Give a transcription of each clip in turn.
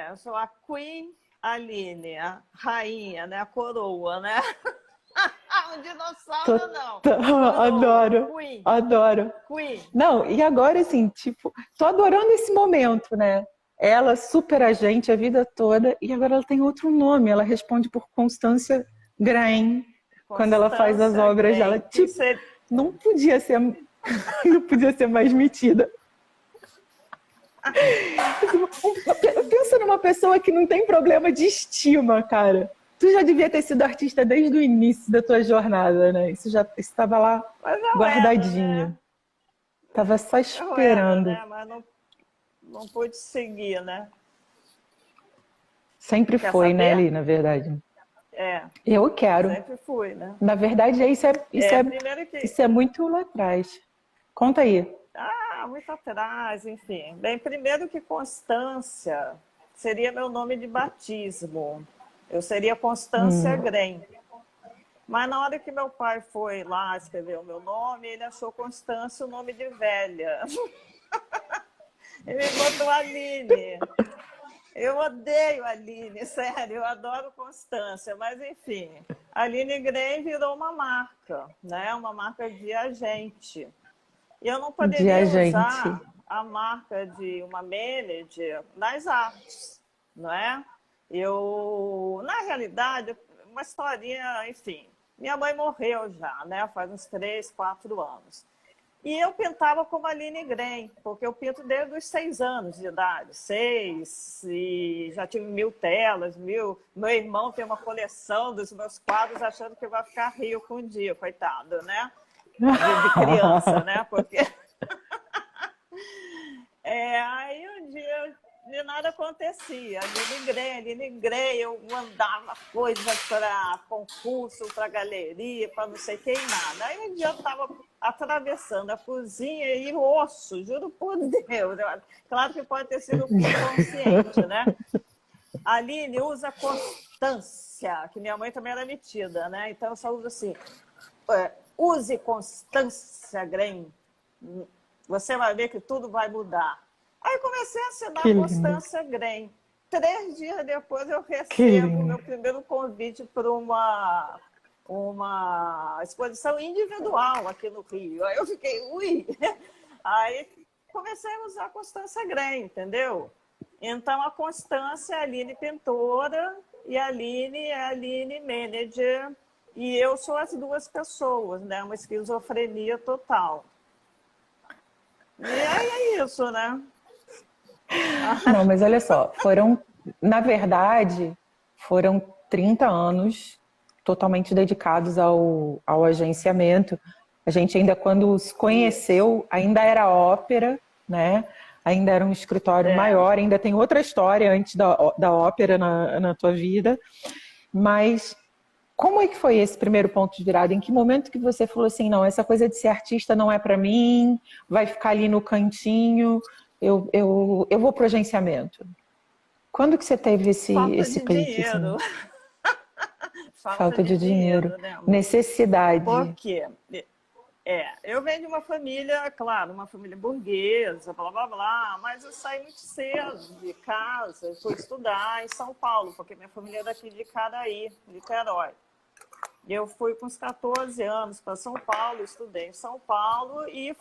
eu sou a Queen Aline, a rainha, né? A coroa, né? Um dinossauro não. Coroa, Adoro, Queen, adoro. Queen. Não, e agora assim, tipo, tô adorando esse momento, né? Ela super agente a vida toda e agora ela tem outro nome. Ela responde por Constância Grain quando ela faz as Constância obras dela. Grey, que Tipo, seria... não podia ser, não podia ser mais metida. Pensa numa pessoa que não tem problema de estima, cara. Tu já devia ter sido artista desde o início da tua jornada, né? Isso já estava lá Mas eu era, né? guardadinho. Tava só Eu era, esperando. né? Mas não pude seguir, né? Sempre Quer foi, né, saber? ali, na verdade. É, Eu quero. sempre fui, né? Na verdade, Primeiro que... isso é muito lá atrás. Conta aí. muito atrás, enfim. Bem, primeiro que Constância seria meu nome de batismo. Eu seria Constância Hum, Grem. Mas na hora que meu pai foi lá escrever o meu nome, ele achou Constância o nome de velha. Ele botou Aline. Eu odeio a Aline, sério, eu adoro Constância, mas enfim, a Aline Grey virou uma marca, né? Uma marca de agente. E eu não de poderia agente. usar a marca de uma manager nas artes, não é? Na realidade, uma historinha, enfim, minha mãe morreu já, né? Faz uns 3, 4 anos. E eu pintava como Aline Grey, porque eu pinto desde os 6 anos de idade, 6, e já tive 1000 telas, 1000. Meu irmão tem uma coleção dos meus quadros achando que vai ficar rico um dia, coitado, né? De criança, né? Porque aí um dia de nada acontecia. Aline Grey, eu mandava coisas para concurso, para galeria, para não sei quem, nada. Aí um dia eu estava atravessando a cozinha e o osso, juro por Deus. Claro que pode ter sido inconsciente, né? A Aline usa Constância, que minha mãe também era metida, né? Então eu só uso assim, use Constância Grey, você vai ver que tudo vai mudar. Aí comecei a Que assinar lindo, Constância Grey. 3 dias depois eu que recebo o lindo. meu primeiro convite para uma exposição individual aqui no Rio. Aí eu fiquei, ui! Aí comecei a usar a Constância Grey, entendeu? Então a Constância é a Aline pintora e a Aline é a Aline manager. E eu sou as duas pessoas, né? Uma esquizofrenia total. E aí é isso, né? Não, mas olha só, na verdade, foram 30 anos totalmente dedicados ao agenciamento. A gente ainda, quando se Isso. conheceu, ainda era ópera, né? Ainda era um escritório É. maior, ainda tem outra história antes da ópera na tua vida. Mas como é que foi esse primeiro ponto de virada? Em que momento que você falou assim, não, essa coisa de ser artista não é para mim, vai ficar ali no cantinho, eu vou pro agenciamento? Quando que você teve Falta esse de clique, dinheiro. assim? Falta Falta de de dinheiro. dinheiro, né, amor? Por Necessidade. quê? Eu venho de uma família, claro, uma família burguesa, blá, blá, blá, mas eu saí muito cedo de casa, fui estudar em São Paulo, porque minha família é daqui de Caraí, Niterói. Eu fui com uns 14 anos para São Paulo, estudei em São Paulo e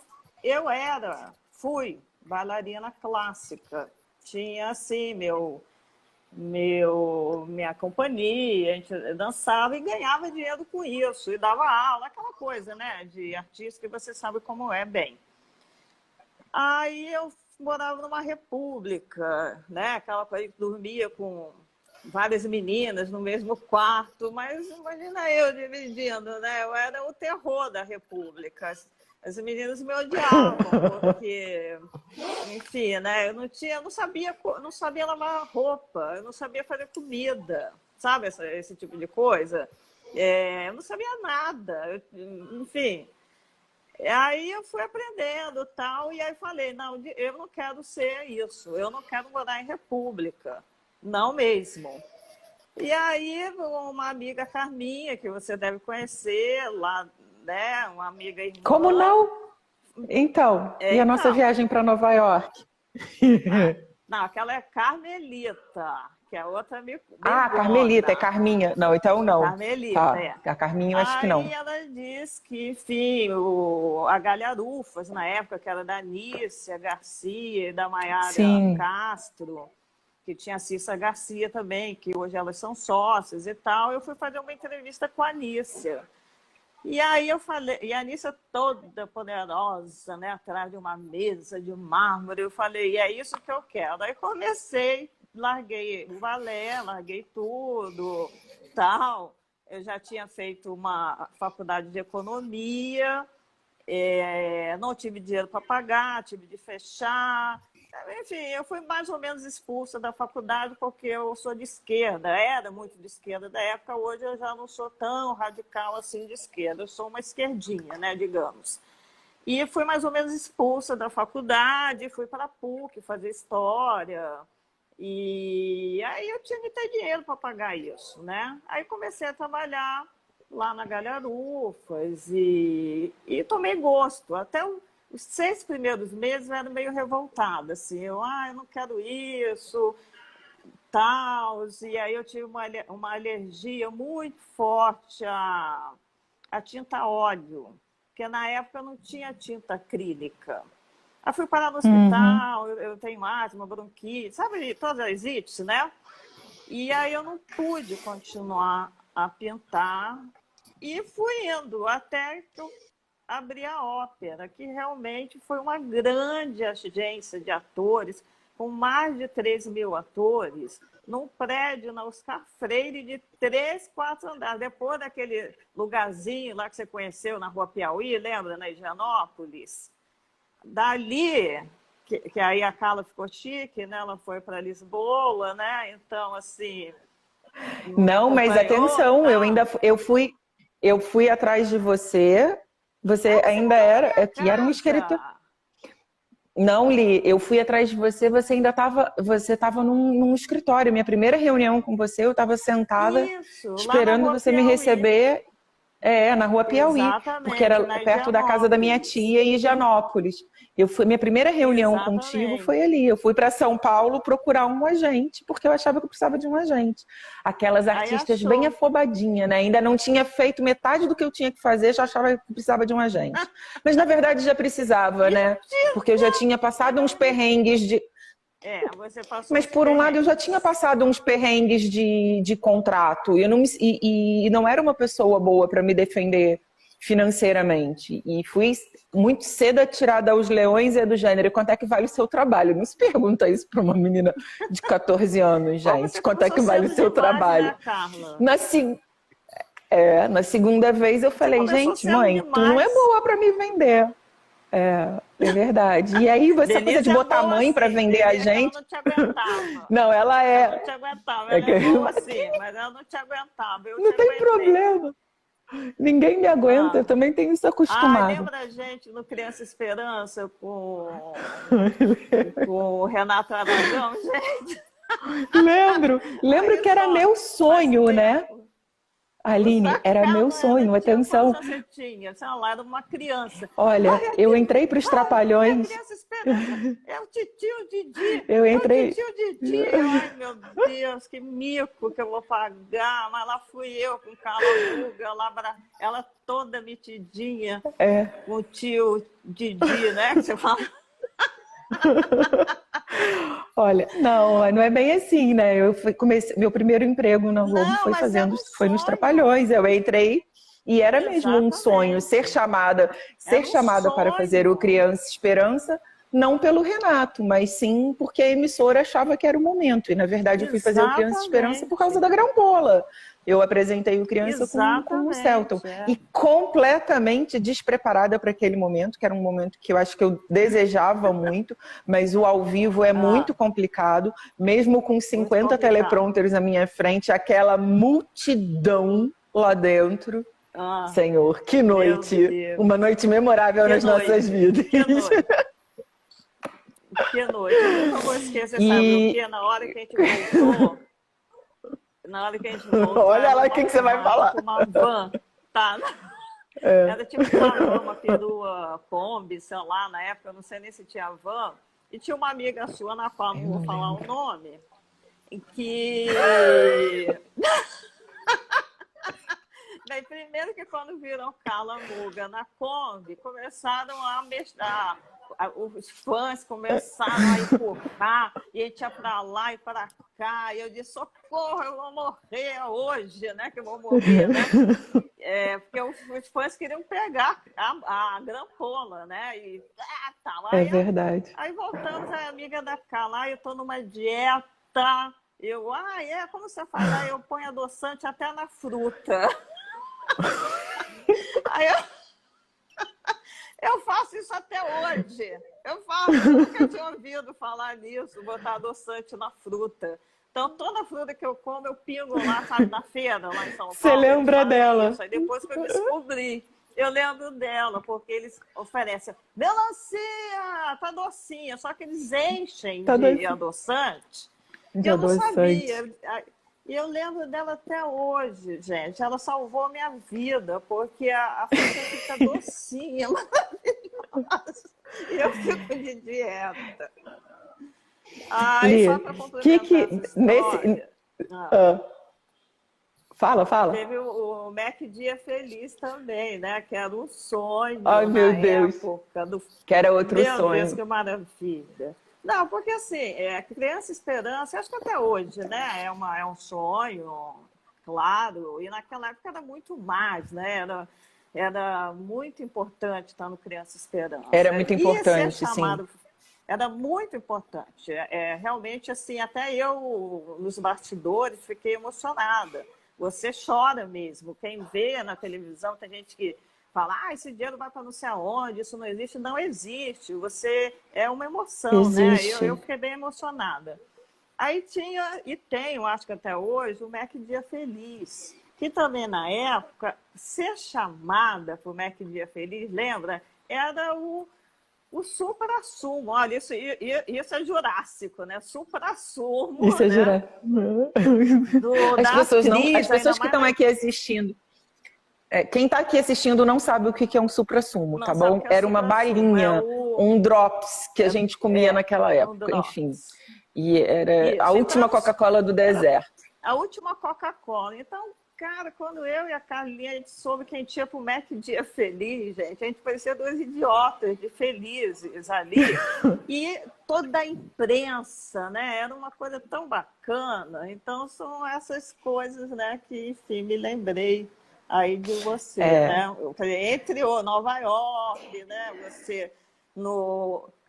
fui bailarina clássica. Tinha, assim, minha companhia, a gente dançava e ganhava dinheiro com isso, e dava aula, aquela coisa, né, de artista que você sabe como é bem. Aí eu morava numa república, né, aquela coisa que dormia com várias meninas no mesmo quarto, mas imagina eu dividindo, né, eu era o terror da república. As meninas me odiavam, porque, enfim, né? Eu não sabia lavar roupa, eu não sabia fazer comida, sabe esse tipo de coisa? Eu não sabia nada, enfim. Aí eu fui aprendendo tal, e aí falei, não, eu não quero ser isso, eu não quero morar em república, não mesmo. E aí, uma amiga Carminha, que você deve conhecer, lá, né? Uma amiga Como irmã. não? Então, e a nossa Então, viagem para Nova York? Não, aquela é Carmelita, que a outra me Ah, gorda. Carmelita, é Carminha. Não, então não. Carmelita, Tá, é. a Carminha eu acho que Aí não. ela diz que, enfim, a Galharufas, na época, que era da Nícia Garcia e da Maiara Sim. Castro, que tinha a Cissa Garcia também, que hoje elas são sócias e tal, eu fui fazer uma entrevista com a Nícia. E aí eu falei, e a Nícia toda poderosa, né, atrás de uma mesa de mármore, eu falei, é isso que eu quero. Aí comecei, larguei o balé, larguei tudo, tal. Eu já tinha feito uma faculdade de economia, não tive dinheiro para pagar, tive de fechar. Enfim, eu fui mais ou menos expulsa da faculdade porque eu sou de esquerda, era muito de esquerda da época, hoje eu já não sou tão radical assim de esquerda, eu sou uma esquerdinha, né, digamos. E fui mais ou menos expulsa da faculdade, fui para a PUC fazer história, e aí eu tinha que ter dinheiro para pagar isso, né? Aí comecei a trabalhar lá na Galharufas e tomei gosto. Até os 6 primeiros meses eu era meio revoltada, assim, eu não quero isso, tal. E aí eu tive uma alergia muito forte a tinta óleo, porque na época não tinha tinta acrílica. Aí fui parar no hospital, eu tenho asma, bronquite, sabe, todas as ites, né? E aí eu não pude continuar a pintar e fui indo até que eu abri a ópera, que realmente foi uma grande agência de atores, com mais de 3.000 atores, num prédio na Oscar Freire de 3, 4 andares. Depois daquele lugarzinho lá que você conheceu na Rua Piauí, lembra, na Higienópolis? Dali, que aí a Carla ficou chique, né? Ela foi para Lisboa, né? Então, assim, me Não, mas acompanhou, atenção, tá? eu fui atrás de você. Você Você ainda morou na era, minha que era um escritor. casa. Não, Li, eu fui atrás de você, você estava num escritório. Minha primeira reunião com você, eu estava sentada Isso, lá na esperando Rua você me Piauí. receber, na Rua Piauí, porque Exatamente, era na perto da casa da minha Higienópolis. tia em Higienópolis. Minha primeira reunião contigo Exatamente. foi ali. Eu fui para São Paulo procurar um agente, porque eu achava que eu precisava de um agente. Aquelas Aí artistas bem achou. afobadinha, né? Ainda não tinha feito metade do que eu tinha que fazer, já achava que precisava de um agente. Mas na verdade já precisava, E né? Porque eu já tinha passado uns perrengues de. você passou Mas uns por um lado eu já tinha perrengues. passado uns perrengues de contrato. E não era uma pessoa boa para me defender financeiramente. E fui muito cedo atirada aos leões e é do gênero. Quanto é que vale o seu trabalho? Não se pergunta isso para uma menina de 14 anos, Ou gente. você Quanto é que começou vale o cedo seu demais, trabalho? né, Carla? Na, se- na segunda vez eu Você falei, começou gente, cedo mãe, tu não é demais. boa para me vender. É verdade. E aí, essa coisa de Denise é botar a boa mãe para assim. vender a Denise, ela gente. não te aguentava. Não, ela Ela não é. te aguentava. é Ela que- é boa assim, mas ela não te aguentava. Eu te Não tem aguentei. problema. Ninguém me aguenta, eu Ah. também tenho isso acostumado. Lembra a gente no Criança Esperança com o Renato Aragão, gente? Lembro que Isso era meu faz sonho, né? tempo. Aline, era meu Carla, ela sonho, tinha quantos atenção. anos você tinha? Sei lá, era uma criança. Olha, Ai, eu aquele, entrei para os é a Trapalhões, Criança Esperança. É o titio Didi. eu É o entrei. titio Didi. Ai, meu Deus, que mico que eu vou pagar. Mas lá fui eu com Carla Ruga, ela toda metidinha, É, com o tio Didi, né? Que você fala. olha, não é bem assim, né? Comecei, meu primeiro emprego na Globo Não, mas era um foi nos sonho. Trapalhões. Eu entrei e era mesmo um sonho Exatamente. ser Era um chamada para fazer o sonho. Criança Esperança, não pelo Renato, mas sim porque a emissora achava que era o momento. E na verdade eu fui fazer o Criança Esperança por causa Exatamente. da Grampola. Eu apresentei o Criança com o Celton. Exatamente. É. E completamente despreparada para aquele momento, que era um momento que eu acho que eu desejava muito, mas o ao vivo é muito complicado, mesmo com Muito 50 complicado. teleprompters na minha frente, aquela multidão lá dentro. Senhor, que Meu noite! Deus. Uma noite memorável Que nas nossas noite. vidas. Que noite. Que noite. Eu nunca vou esquecer, sabe o quê? Na hora que a gente voltou, Olha era lá o que você vai falar. tipo uma van, tá? Era tipo uma van, uma perua Kombi, sei lá, na época, eu não sei nem se tinha van. E tinha uma amiga sua, na qual não vou falar o nome, em que... Daí, primeiro que quando viram Carla Muga na Kombi, começaram a mestrar. Os fãs começaram a empurrar, e a gente ia para lá e para cá. E eu disse, socorro, eu vou morrer hoje, né? Que eu vou morrer, né? Porque os fãs queriam pegar a grampola, né? E tá lá. É verdade. Aí voltamos, a amiga da Carla, eu estou numa dieta. Eu, como você faz? Aí eu ponho adoçante até na fruta. Aí eu faço isso até hoje. Eu nunca tinha ouvido falar nisso, botar adoçante na fruta. Então, toda fruta que eu como, eu pingo lá, sabe, na feira, lá em São Paulo. Você lembra dela? Isso. Aí depois que eu descobri, eu lembro dela, porque eles oferecem melancia, tá docinha, só que eles enchem de adoçante. De eu adoçante. Não sabia. E eu lembro dela até hoje, gente. Ela salvou a minha vida, porque a fruta fica docinha, maravilhosa. E eu fico de dieta. Li, só para complementar Fala. Teve o Mac Dia Feliz também, né? Que era um sonho. Ai, meu Deus. Época do... Que era outro sonho. Meu Deus, que maravilha. Não, porque assim, Criança Esperança, acho que até hoje, né? É um sonho, claro, e naquela época era muito mais, né? Era muito importante estar no Criança Esperança. Era muito importante, ser chamado, sim. Era muito importante. Realmente, assim, até eu, nos bastidores, fiquei emocionada. Você chora mesmo. Quem vê na televisão, tem gente que fala, esse dinheiro vai para não sei aonde, isso não existe. Não existe. Você é uma emoção, existe. né? Eu fiquei bem emocionada. Aí tinha, e tenho, acho que até hoje, o Mac Dia Feliz, que também na época, ser chamada para o Mac Dia Feliz, lembra? Era o supra-sumo. Olha, isso é jurássico, né? Supra-sumo. Isso é né? jurássico. As pessoas que estão aqui assistindo, quem está aqui assistindo não sabe o que é um supra-sumo, tá bom? Era uma balinha, um drops que a gente comia naquela época, enfim. E era a última Coca-Cola do deserto. A última Coca-Cola. Então, cara, quando eu e a Carlinha, a gente soube que a gente ia pro Mac Dia Feliz, gente, a gente parecia dois idiotas de felizes ali. E toda a imprensa, né? Era uma coisa tão bacana. Então, são essas coisas, né, que, enfim, me lembrei aí de você, né? Entre Nova York, né? Você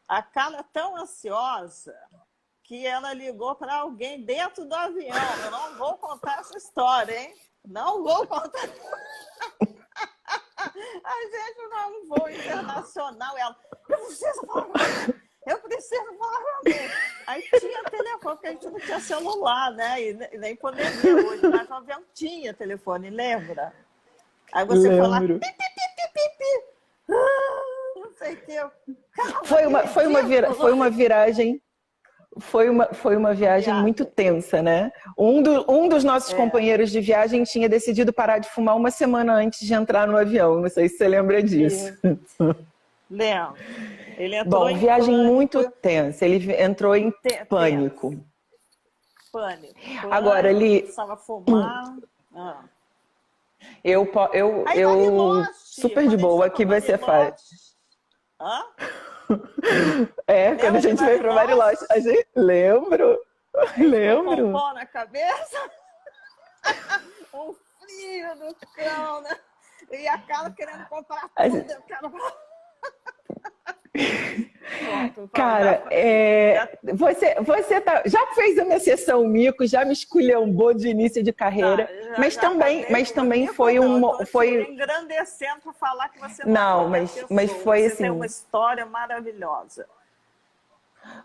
a Carla é tão ansiosa que ela ligou para alguém dentro do avião. Eu não vou contar essa história, hein? Não vou contar. A gente não é um voo internacional. Ela, eu preciso falar com alguém. Aí tinha telefone, porque a gente não tinha celular, né? E nem poderia hoje, mas o avião tinha telefone, lembra? Aí você foi lá, pi, não sei o que. Foi uma viragem. Foi uma viagem muito tensa, né? Um dos nossos companheiros de viagem tinha decidido parar de fumar uma semana antes de entrar no avião. Não sei se você lembra disso. Lembro. Ele entrou em viagem pânico. Muito tensa. Ele entrou em pânico. Pânico. Agora, Li... Precisava fumar. Eu super de boa, o que você faz? Hã? Quando a gente foi para Bariloche, a gente... Lembro. Com pó na cabeça, um frio no cão, né? E a Carla querendo comprar tudo. Eu quero... Cara, você já fez uma sessão mico, já me esculhambou de início de carreira, mas também foi engrandecendo para falar que você não, mas foi assim. Você tem uma história maravilhosa.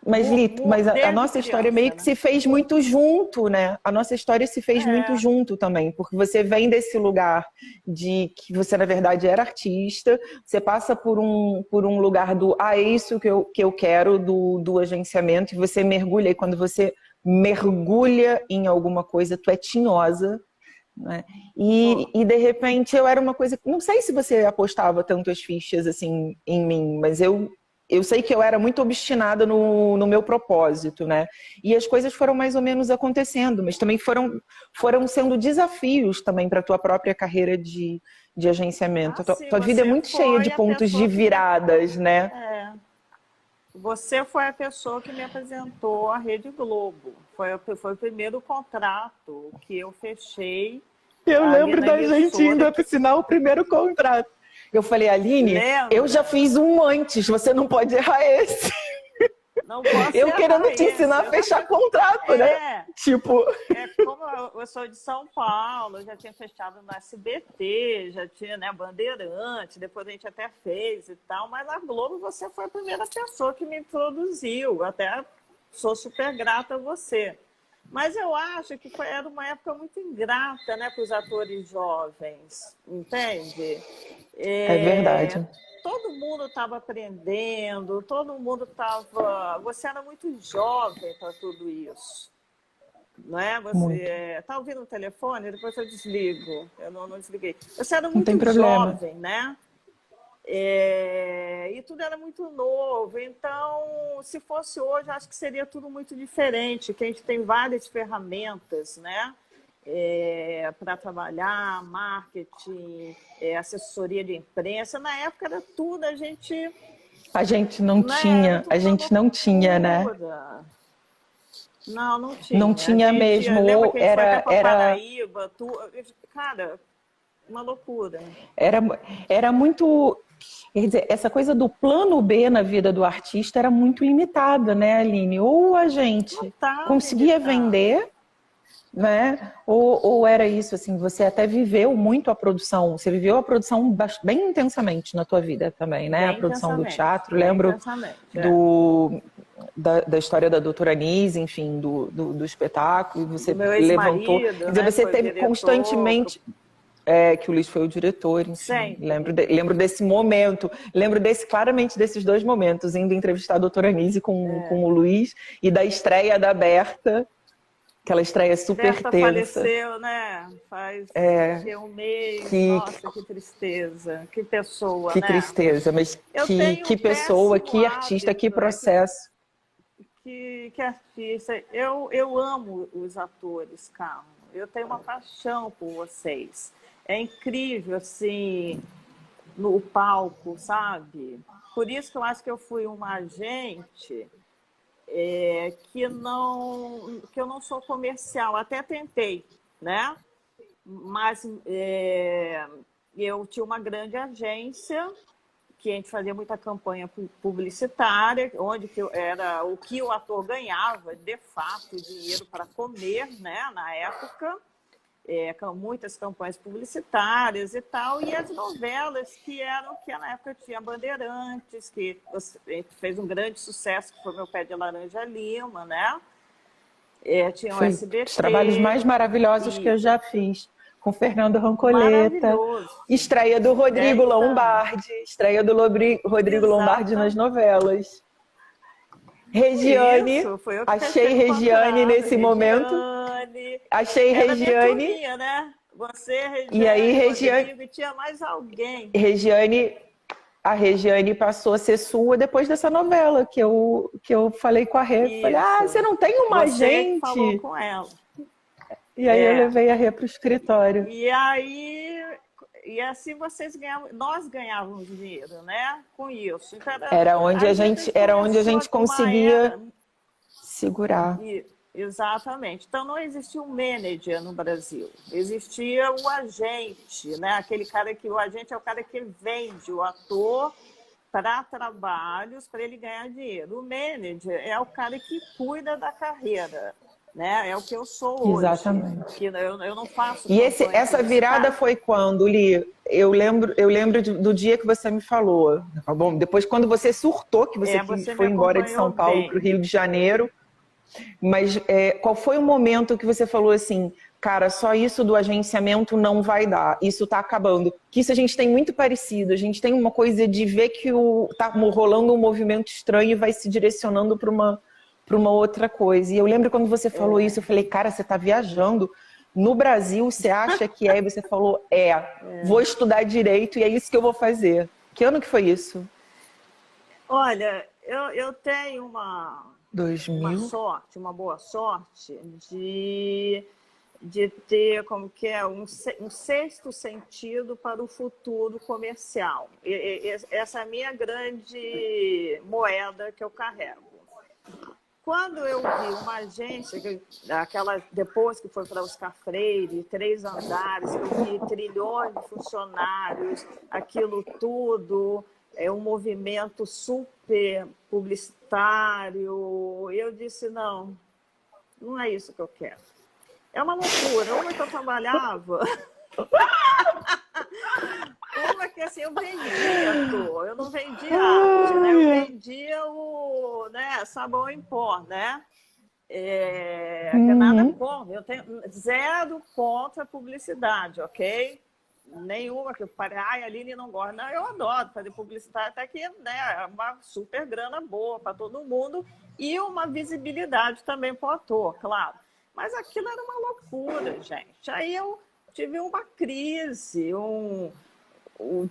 Mas, Lito, a nossa história meio que se fez muito junto, né? A nossa história se fez muito junto também, porque você vem desse lugar de que você, na verdade, era artista, você passa por um lugar do é isso que eu quero, do agenciamento, e você mergulha, e quando você mergulha em alguma coisa, tu é tinhosa, né? E de repente eu era uma coisa que, não sei se você apostava tanto as fichas assim em mim, mas eu eu sei que eu era muito obstinada no meu propósito, né? E as coisas foram mais ou menos acontecendo, mas também foram sendo desafios também para a tua própria carreira de agenciamento. Sim, Tua vida é você muito cheia de foi a pontos de pessoa que viradas, né? você foi a pessoa que me apresentou a Rede Globo. Foi o primeiro contrato que eu fechei Eu ali lembro na da gente indo emissora. assinar o primeiro contrato. Eu falei, Aline, eu já fiz um antes, você não pode errar esse. Não posso Eu errar querendo te esse. ensinar a fechar contrato, né? Tipo... Como eu sou de São Paulo, eu já tinha fechado no SBT, já tinha, né, Bandeirante, depois a gente até fez e tal, mas na Globo você foi a primeira pessoa que me introduziu, até sou super grata a você. Mas eu acho que era uma época muito ingrata, né, para os atores jovens, entende? É verdade. Todo mundo estava aprendendo, todo mundo estava... Você era muito jovem para tudo isso, não é? Você está ouvindo o telefone? Depois eu desligo. Eu não desliguei. Você era muito jovem, né? E tudo era muito novo. Então, se fosse hoje, acho que seria tudo muito diferente, que a gente tem várias ferramentas, né? Para trabalhar, marketing, assessoria de imprensa. Na época era tudo, a gente não tinha, né? Não tinha. Não tinha mesmo. Lembra que a gente foi até para Paraíba? Cara, uma loucura. Era muito... Quer dizer, essa coisa do plano B na vida do artista era muito limitada, né, Aline? Ou a gente conseguia vender, né? Ou era isso, assim, você até viveu muito a produção, você viveu a produção bem intensamente na tua vida também, né? A produção do teatro, lembro da história da doutora Anise, enfim, do espetáculo, você levantou... Quer dizer, você teve constantemente... que o Luiz foi o diretor, enfim. Lembro desse momento, claramente desses dois momentos, indo entrevistar a doutora Anise com o Luiz, e da estreia da Berta, aquela estreia super tensa. Faleceu, né? Faz um mês, nossa, que tristeza, que pessoa, que tristeza, mas que pessoa, que artista, que processo. Que artista, eu amo os atores, Carmo, eu tenho uma paixão por vocês. É incrível, assim, no palco, sabe? Por isso que eu acho que eu fui uma agente que eu não sou comercial. Até tentei, né? Mas eu tinha uma grande agência que a gente fazia muita campanha publicitária, onde era o que o ator ganhava, de fato, dinheiro para comer, né? Na época. Muitas campanhas publicitárias e tal, e as novelas que na época tinha Bandeirantes, que fez um grande sucesso, que foi Meu Pé de Laranja Lima, né? Tinha o SBT. Os trabalhos mais maravilhosos que eu já fiz, com Fernando Roncoleta, estreia do Rodrigo Lombardi, Lombardi nas novelas. Regiane, achei Regiane nesse momento. Achei Regiane. Turminha, né? Você, Regiane, e aí Rodrigo, e tinha mais alguém. A Regiane passou a ser sua depois dessa novela que eu falei com a Rê. Falei, você não tem uma agente? Você falou com ela. E aí eu levei a Rê para o escritório. E assim nós ganhávamos dinheiro, né? Com isso. Então, era onde a gente conseguia segurar. Exatamente. Então não existia um manager no Brasil. Existia o agente, né? O agente é o cara que vende o ator para trabalhos para ele ganhar dinheiro. O manager é o cara que cuida da carreira. Né? É o que eu sou hoje. Exatamente. Que eu não faço. E essa virada foi quando, Li? Eu lembro do dia que você me falou. Bom, depois quando você surtou que você foi embora de São Paulo para o Rio de Janeiro. Mas qual foi o momento que você falou assim, cara, só isso do agenciamento não vai dar, isso está acabando? Que isso a gente tem muito parecido, a gente tem uma coisa de ver que tá rolando um movimento estranho e vai se direcionando para uma outra coisa. E eu lembro quando você falou isso, eu falei, cara, você está viajando. No Brasil, você acha que é? E você falou, vou estudar direito e é isso que eu vou fazer. Que ano que foi isso? Olha, eu tenho uma 2000? sorte, uma boa sorte de ter como que é um sexto sentido para o futuro comercial. Essa é a minha grande moeda que eu carrego. Quando eu vi uma agência, aquela depois que foi para Oscar Freire, 3 andares, que eu vi trilhões de funcionários, aquilo tudo, um movimento super publicitário, eu disse, não, não é isso que eu quero. É uma loucura. Uma que eu trabalhava, uma que assim, eu vendia tudo, eu não vendia arte, né? Eu vendia o, né, sabão em pó, né? Que nada contra, eu tenho zero contra a publicidade, ok? Nenhuma que eu falei, ai, a Aline não gosta. Não, eu adoro fazer publicidade, até que né, é uma super grana boa para todo mundo e uma visibilidade também para o ator, claro. Mas aquilo era uma loucura, gente. Aí eu tive uma crise,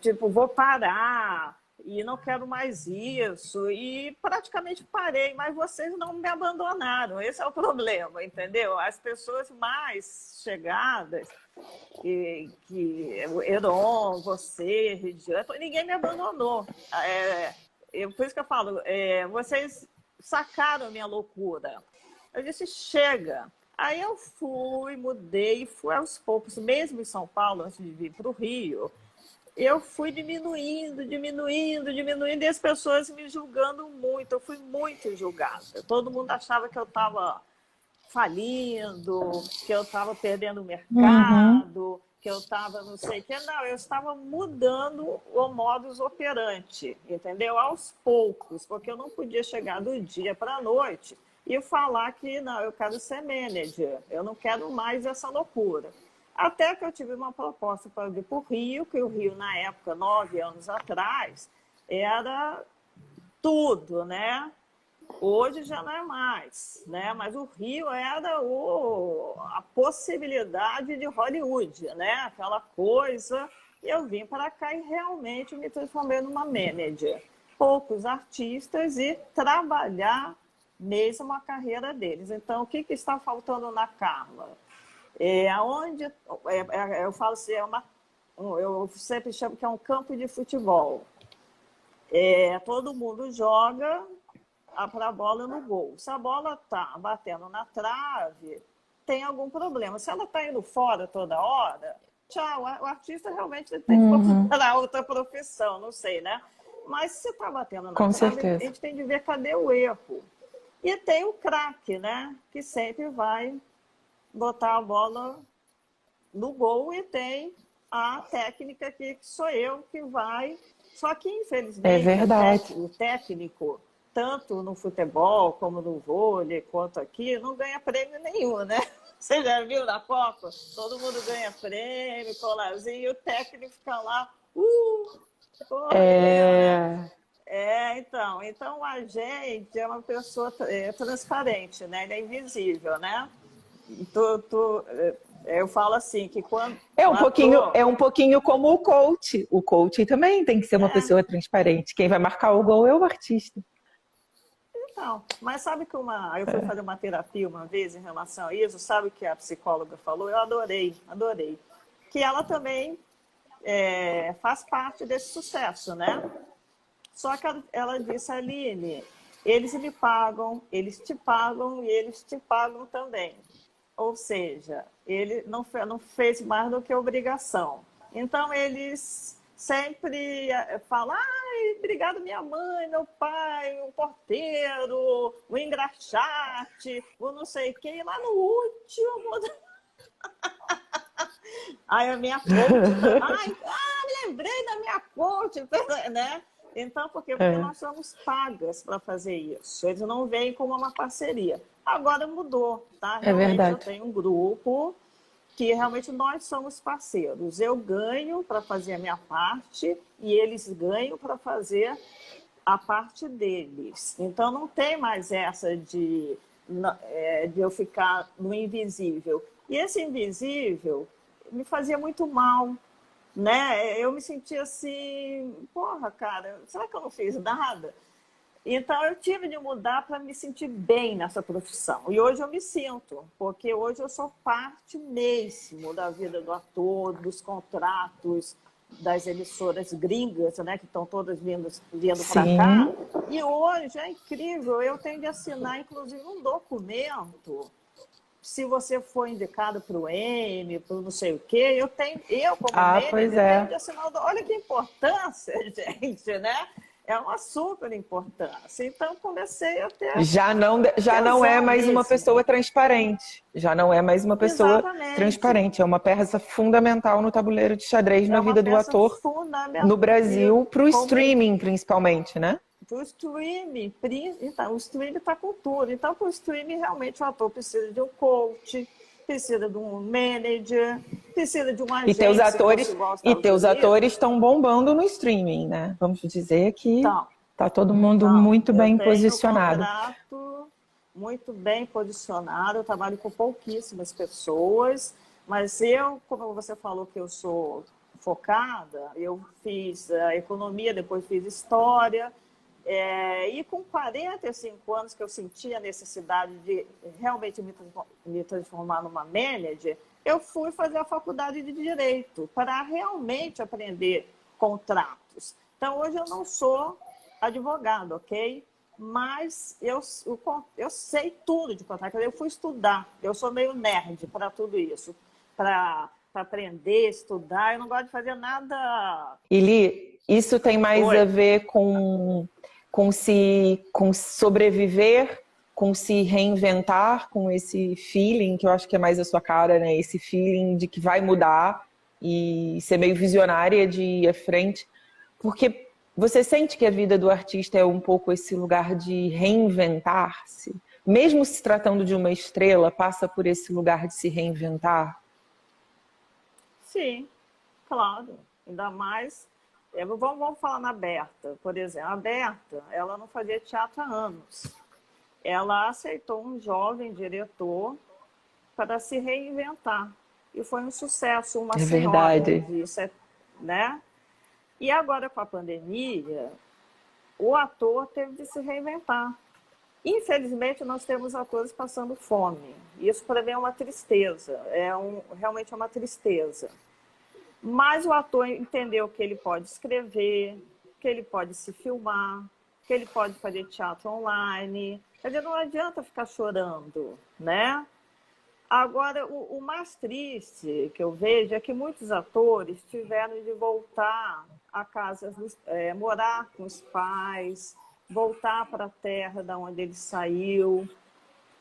tipo, vou parar e não quero mais isso. E praticamente parei, mas vocês não me abandonaram. Esse é o problema, entendeu? As pessoas mais chegadas, que Heron, você, Regiane, ninguém me abandonou. Por isso que eu falo, vocês sacaram a minha loucura. Eu disse, chega. Aí eu fui, mudei, fui aos poucos, mesmo em São Paulo, antes de vir para o Rio, eu fui diminuindo, e as pessoas me julgando muito. Eu fui muito julgada. Todo mundo achava que eu estava falindo, que eu estava perdendo o mercado, que eu estava não sei o que. Não, eu estava mudando o modus operandi, entendeu? Aos poucos, porque eu não podia chegar do dia para a noite e falar que não, eu quero ser manager, eu não quero mais essa loucura. Até que eu tive uma proposta para vir para o Rio, que o Rio, na época, 9 anos atrás, era tudo, né? Hoje já não é mais, né? Mas o Rio era a possibilidade de Hollywood, né? Aquela coisa. E eu vim para cá e realmente me transformei numa manager. Poucos artistas e trabalhar mesmo a carreira deles. Então, o que está faltando na Carla? Eu falo assim, eu sempre chamo que é um campo de futebol. Todo mundo joga para a bola no gol. Se a bola está batendo na trave, tem algum problema. Se ela está indo fora toda hora, tchau. O artista realmente tem que procurar outra profissão, não sei, né? Mas se está batendo na Com trave, certeza. a gente tem de ver cadê o erro. E tem o craque, né? Que sempre vai botar a bola no gol e tem a técnica que sou eu que vai. Só que, infelizmente, o técnico, tanto no futebol como no vôlei, quanto aqui, não ganha prêmio nenhum, né? Você já viu na Copa? Todo mundo ganha prêmio, colarzinho, e o técnico fica lá, né? Então a gente é uma pessoa transparente, né? Ele é invisível, né? Eu falo assim, que quando... É um pouquinho como o coach. O coach também tem que ser uma pessoa transparente. Quem vai marcar o gol é o artista. Então, mas sabe que eu fui fazer uma terapia uma vez em relação a isso, sabe o que a psicóloga falou? Eu adorei. Que ela também faz parte desse sucesso, né? Só que ela disse, Aline, eles me pagam, eles te pagam e eles te pagam também. Ou seja, ele não fez mais do que obrigação. Então, eles sempre falam, obrigado minha mãe, meu pai, o porteiro, o engraxate, o não sei quem, e lá no último... Aí a minha coach, me lembrei da minha coach, né? Então, porque nós somos pagas para fazer isso. Eles não veem como uma parceria. Agora mudou, tá? Realmente eu tenho um grupo que realmente nós somos parceiros. Eu ganho para fazer a minha parte e eles ganham para fazer a parte deles. Então, não tem mais essa de eu ficar no invisível. E esse invisível me fazia muito mal, né? Eu me sentia assim, porra, cara, será que eu não fiz nada? Então, eu tive de mudar para me sentir bem nessa profissão. E hoje eu me sinto, porque hoje eu sou parte mesmo da vida do ator, dos contratos, das emissoras gringas, né, que estão todas vindo para cá. E hoje é incrível, eu tenho de assinar, inclusive, um documento. Se você for indicado para o Emmy, para não sei o quê, eu como manager, tenho de assinar o documento. Olha que importância, gente, né? É uma super importância. Então, comecei a ter... Já não é mais uma pessoa transparente. Já não é mais uma pessoa transparente. É uma peça fundamental no tabuleiro de xadrez na vida do ator no Brasil, para o streaming, principalmente, né? Para o streaming. Então, o streaming está com tudo. Então, para o streaming, realmente, o ator precisa de um coach, precisa de um manager, precisa de um agente. E teus atores estão bombando no streaming, né? Vamos dizer que tá todo mundo muito bem posicionado. Um contrato muito bem posicionado. Eu trabalho com pouquíssimas pessoas, mas eu, como você falou que eu sou focada, eu fiz economia, depois fiz história. E com 45 anos que eu senti a necessidade de realmente me transformar numa manager, eu fui fazer a faculdade de Direito para realmente aprender contratos. Então, hoje eu não sou advogado, ok? Mas eu sei tudo de contrato. Eu fui estudar, eu sou meio nerd para tudo isso, para aprender, estudar. Eu não gosto de fazer nada... Ili, isso tem mais a ver com sobreviver, com se reinventar, com esse feeling, que eu acho que é mais a sua cara, né? Esse feeling de que vai mudar e ser meio visionária de ir à frente. Porque você sente que a vida do artista é um pouco esse lugar de reinventar-se? Mesmo se tratando de uma estrela, passa por esse lugar de se reinventar? Sim, claro. Ainda mais... Vamos falar na Berta, por exemplo. A Berta, ela não fazia teatro há anos. Ela aceitou um jovem diretor para se reinventar. E foi um sucesso, uma senhora. Verdade. Né? E agora, com a pandemia, o ator teve de se reinventar. Infelizmente, nós temos atores passando fome. Isso, para mim, é uma tristeza. Realmente é uma tristeza. Mas o ator entendeu que ele pode escrever, que ele pode se filmar, que ele pode fazer teatro online. Quer dizer, não adianta ficar chorando, né? Agora, o mais triste que eu vejo é que muitos atores tiveram de voltar a casa, morar com os pais, voltar para a terra da onde ele saiu.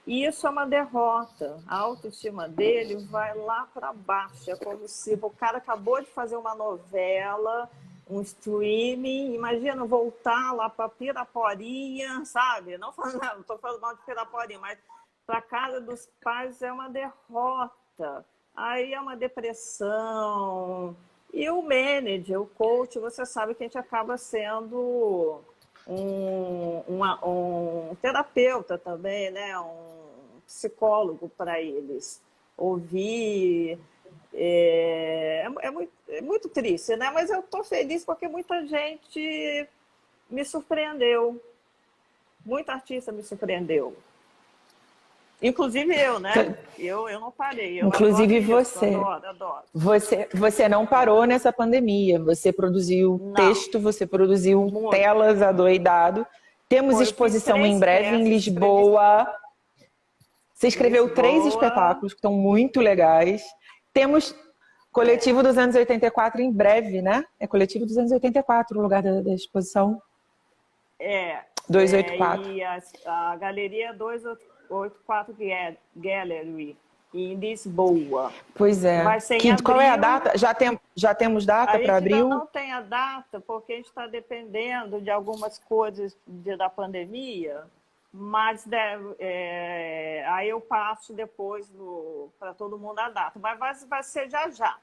E isso é uma derrota. A autoestima dele vai lá para baixo. É como se o cara acabou de fazer uma novela, um streaming. Imagina voltar lá para Piraporinha, sabe? Não estou falando mal de Piraporinha, mas para a casa dos pais é uma derrota. Aí é uma depressão. E o manager, o coach, você sabe que a gente acaba sendo um terapeuta também, né? Um psicólogo para eles. Ouvir... É muito triste, né? Mas eu estou feliz porque muita gente me surpreendeu. Muita artista me surpreendeu. Inclusive eu, né? Eu não parei. Inclusive você. Adoro. Você não parou nessa pandemia. Você produziu texto, você produziu telas adoidado. Temos exposição em breve em Lisboa. Você escreveu 3 espetáculos que estão muito legais. Temos Coletivo 284 em breve, né? É Coletivo 284 o lugar da exposição. 284. E a Galeria 284 Gallery, em Lisboa. Pois é. Qual é a data? Já temos data para abril? Ainda não tem a data, porque a gente está dependendo de algumas coisas da pandemia, mas aí eu passo depois para todo mundo a data. Mas vai ser já.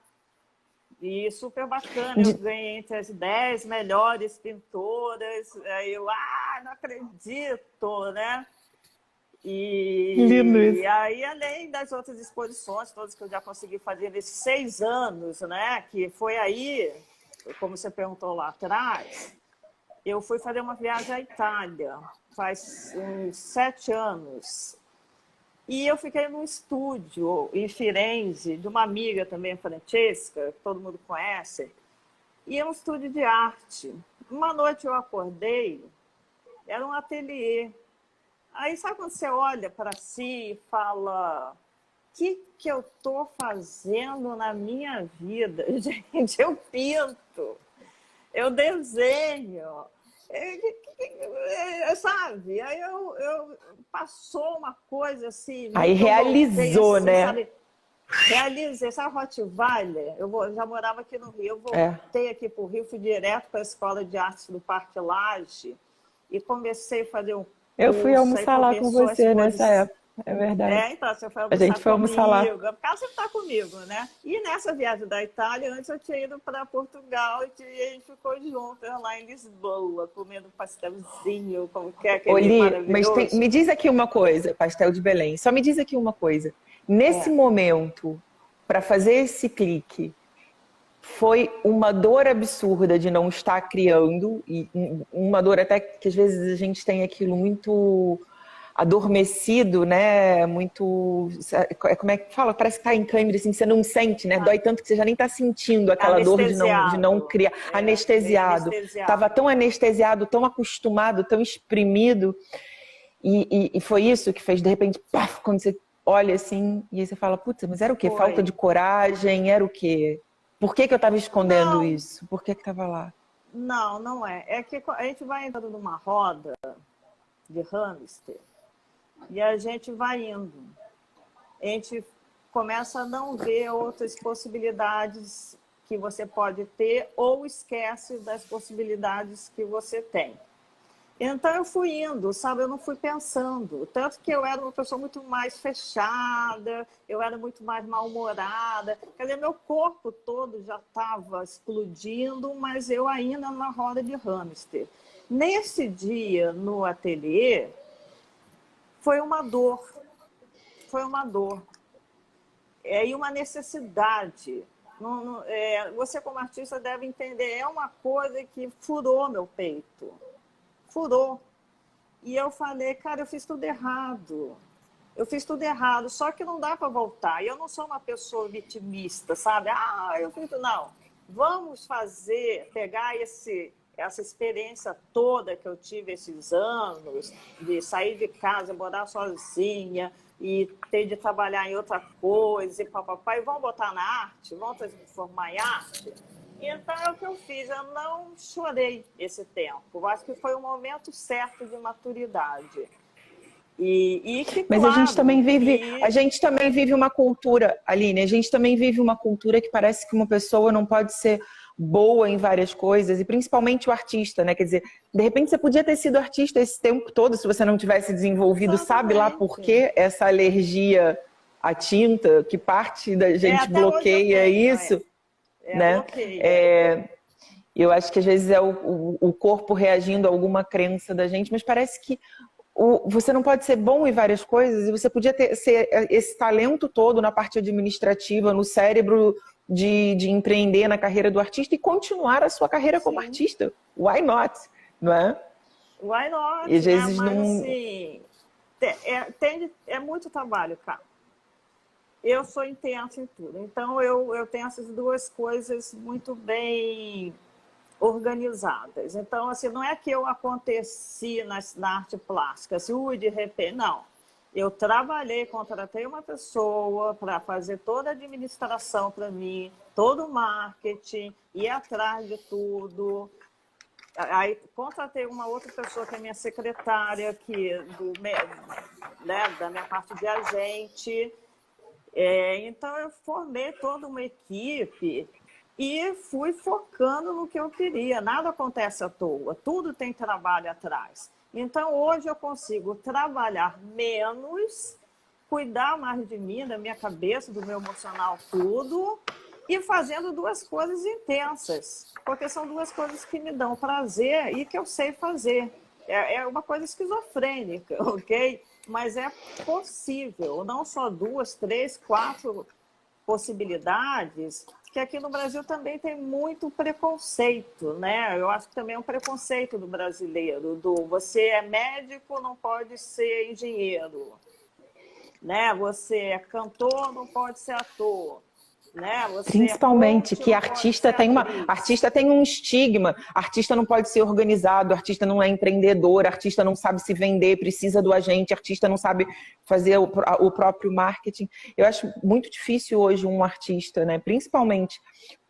E super bacana, eu ganhei entre as 10 melhores pintoras. Aí eu, não acredito, né? Lindo isso. E aí, além das outras exposições, todas que eu já consegui fazer nesses 6 anos, né? Que foi aí, como você perguntou lá atrás, eu fui fazer uma viagem à Itália, faz uns 7 anos. E eu fiquei num estúdio em Firenze, de uma amiga também, Francesca, que todo mundo conhece, e é um estúdio de arte. Uma noite eu acordei, era um ateliê. Aí sabe quando você olha para si e fala, o que eu estou fazendo na minha vida? Gente, eu pinto, eu desenho, sabe? Aí eu passou uma coisa assim, Aí realizou, assim, né? sabe? Realizei, sabe Rottweiler? Já morava aqui no Rio, eu voltei aqui para o Rio, fui direto para a Escola de Artes do Parque Lage e comecei a fazer um Eu fui curso, aí almoçar lá com começou a você nessa exposição. época, é verdade. Então você foi A gente almoçar foi almoçar lá. comigo, porque você está comigo, né? E nessa viagem da Itália, antes eu tinha ido para Portugal e a gente ficou juntas lá em Lisboa, comendo pastelzinho, como que é aquele Oli, mas maravilhoso. me diz aqui uma coisa, pastel de Belém, só me diz aqui uma coisa. Nesse momento, para fazer esse clique, foi uma dor absurda de não estar criando, e uma dor até que às vezes a gente tem aquilo muito adormecido, né? Muito. Como é que fala? Parece que tá em câimbra, assim, você não sente, né? Dói tanto que você já nem tá sentindo aquela dor de não criar. Anestesiado. Tava tão anestesiado, tão acostumado, tão exprimido. E foi isso que fez, de repente, paf, quando você olha assim, e aí você fala, putz, mas era o quê? Falta de coragem? Era o quê? Por que eu estava escondendo isso? Por que estava lá? Não, não é. É que a gente vai entrando numa roda de hamster e a gente vai indo. A gente começa a não ver outras possibilidades que você pode ter ou esquece das possibilidades que você tem. Então eu fui indo, sabe? Eu não fui pensando. Tanto que eu era uma pessoa muito mais fechada, eu era muito mais mal-humorada. Quer dizer, meu corpo todo já estava explodindo, mas eu ainda na roda de hamster. Nesse dia, no ateliê, foi uma dor. Foi uma dor. E uma necessidade. Você, como artista, deve entender. É uma coisa que furou meu peito. Furou. E eu falei, cara, eu fiz tudo errado. Eu fiz tudo errado, só que não dá para voltar. E eu não sou uma pessoa vitimista, sabe? Eu fiz tudo. Não. Vamos pegar essa experiência toda que eu tive esses anos, de sair de casa, morar sozinha e ter de trabalhar em outra coisa, e papapá, e vamos botar na arte? Vamos transformar em arte? Então é o que eu fiz, eu não chorei esse tempo. Eu acho que foi um momento certo de maturidade. Mas claro, a gente também vive uma cultura, Aline, a gente também vive uma cultura que parece que uma pessoa não pode ser boa em várias coisas, e principalmente o artista, né? Quer dizer, de repente você podia ter sido artista esse tempo todo se você não tivesse desenvolvido, sabe lá por quê essa alergia à tinta, que parte da gente bloqueia isso. Né? Eu acho que às vezes é o corpo reagindo a alguma crença da gente, mas parece que você não pode ser bom em várias coisas e você podia ser esse talento todo na parte administrativa, no cérebro de empreender na carreira do artista e continuar a sua carreira como artista. Why not? Não é? Why not? E às vezes mas não... assim, é muito trabalho, cara. Eu sou intensa em tudo. Então, eu tenho essas duas coisas muito bem organizadas. Então, assim, não é que eu aconteci na arte plástica, assim, de repente, não. Eu trabalhei, contratei uma pessoa para fazer toda a administração para mim, todo o marketing, ir atrás de tudo. Aí contratei uma outra pessoa que é minha secretária, da minha parte de agente. Então, eu formei toda uma equipe e fui focando no que eu queria. Nada acontece à toa, tudo tem trabalho atrás. Então, hoje eu consigo trabalhar menos, cuidar mais de mim, da minha cabeça, do meu emocional, tudo, e fazendo duas coisas intensas, porque são duas coisas que me dão prazer e que eu sei fazer. É uma coisa esquizofrênica, ok? Mas é possível, não só 2, 3, 4 possibilidades, que aqui no Brasil também tem muito preconceito, né? Eu acho que também é um preconceito do brasileiro, do você é médico, não pode ser engenheiro, né? Você é cantor, não pode ser ator, né? Você é Principalmente coach, que não pode ser atriz. artista tem um estigma, artista não pode ser organizado, artista não é empreendedor, artista não sabe se vender, precisa do agente, artista não sabe fazer o próprio marketing. Eu acho muito difícil hoje um artista, né? Principalmente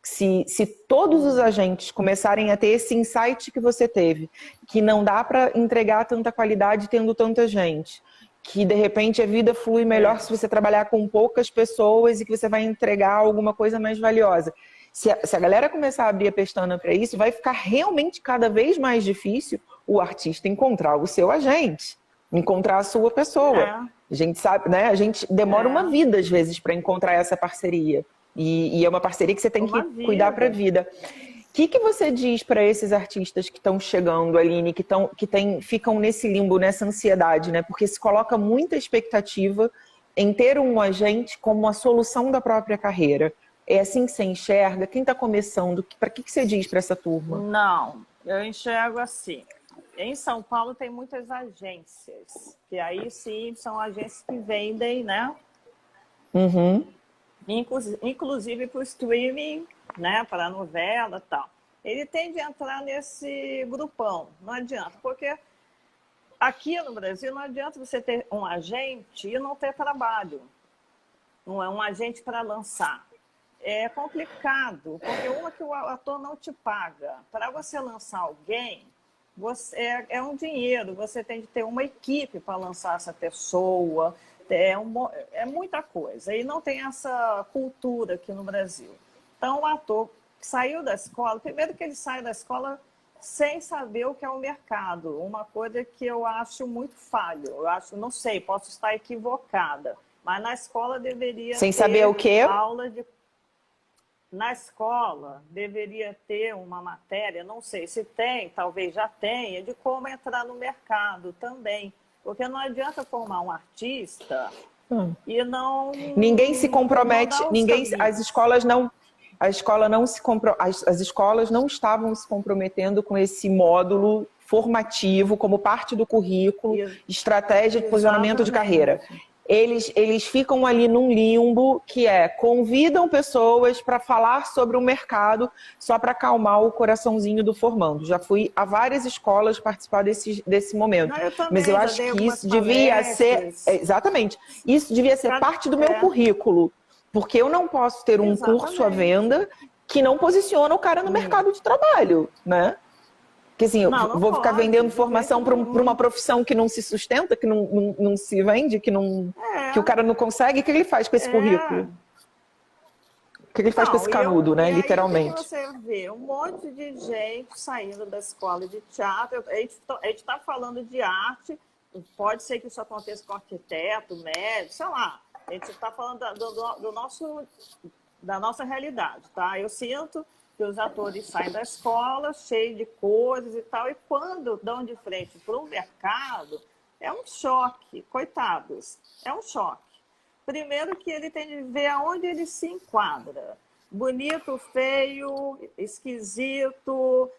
se todos os agentes começarem a ter esse insight que você teve, que não dá para entregar tanta qualidade tendo tanta gente, que de repente a vida flui melhor se você trabalhar com poucas pessoas e que você vai entregar alguma coisa mais valiosa. Se a galera começar a abrir a pestana para isso, vai ficar realmente cada vez mais difícil o artista encontrar o seu agente, encontrar a sua pessoa. A gente sabe, né? A gente demora uma vida às vezes para encontrar essa parceria. E é uma parceria que você tem que cuidar para a vida. O que você diz para esses artistas que estão chegando, Aline, ficam nesse limbo, nessa ansiedade, né? Porque se coloca muita expectativa em ter um agente como a solução da própria carreira. É assim que você enxerga? Quem está começando? Para que você diz para essa turma? Não, eu enxergo assim. Em São Paulo tem muitas agências, que aí sim são agências que vendem, né? Uhum. Inclusive para o streaming, né, para a novela e tal. Ele tem de entrar nesse grupão, não adianta, porque aqui no Brasil não adianta você ter um agente e não ter trabalho, não é um agente para lançar. É complicado, porque uma que o ator não te paga. Para você lançar alguém, é um dinheiro, você tem de ter uma equipe para lançar essa pessoa, é muita coisa. E não tem essa cultura aqui no Brasil. Então, o ator que saiu da escola, primeiro que ele sai da escola sem saber o que é o mercado. Uma coisa que eu acho muito falho. Eu acho, não sei, posso estar equivocada, mas na escola deveria sem ter saber o quê? aula de... Na escola deveria ter uma matéria, não sei se tem, talvez já tenha, de como entrar no mercado também. Porque não adianta formar um artista e não... Ninguém se compromete, as escolas não estavam se comprometendo com esse módulo formativo como parte do currículo, estratégia de posicionamento de carreira. Eles ficam ali num limbo que convidam pessoas para falar sobre o mercado só para acalmar o coraçãozinho do formando. Já fui a várias escolas participar desse momento. Não, eu também, mas eu acho que isso devia ser... Exatamente. Isso devia ser parte do meu currículo. Porque eu não posso ter um curso à venda que não posiciona o cara no mercado de trabalho, né? Porque assim, eu vou ficar vendendo formação para uma profissão que não se sustenta, que não se vende, que o cara não consegue. O que ele faz com esse currículo? O que ele faz com esse canudo, né? Literalmente. Aí você vê um monte de gente saindo da escola de teatro. A gente está falando de arte, pode ser que isso aconteça com arquiteto, médico, sei lá. A gente está falando da nossa realidade, tá? Eu sinto que os atores saem da escola cheios de coisas e tal, e quando dão de frente para o mercado, é um choque, coitados, é um choque. Primeiro que ele tem de ver aonde ele se enquadra. Bonito, feio, esquisito,